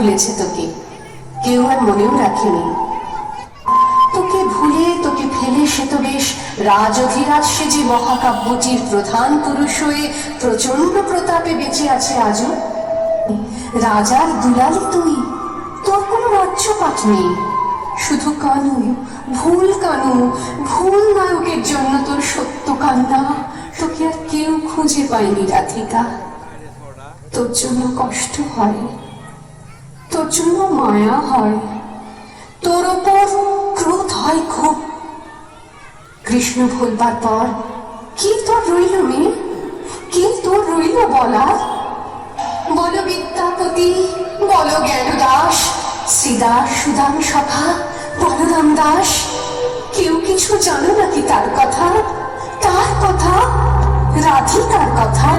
ভুলেছে তোকে, কেউ আর মনেও রাখেনি। তোকে ভুলে তোকে ফেলে সে তো বেশ রাজধিরাজ সেজে মহাকাব্যটির প্রধান পুরুষ হয়ে প্রচন্ড প্রতাপে বেঁচে আছে আজও। রাজার দুলালি তুই, তোর কোনো রাজ্যপাট নেই, শুধু কানু, ভুল কানু, ভুল নায়কের জন্য তোর সত্য কান্না। তোকে আর কেউ খুঁজে পায়নি রাধিকা। তোর জন্য কষ্ট হয়, তোর জন্য মায়া হয়, তোর ওপর ক্রোধ হয় খুব। কৃষ্ণ ভুলবার পর কি তোর রইল মেয়ে, কি তোর রইল বলার? বলো বিদ্যাপতি, বলো জ্ঞানদাস, শ্রীদাস, সুদান সভা, বলরাম দাস, কেউ কিছু জানো নাকি তার কথা, তার কথা, রাধিকার কথা?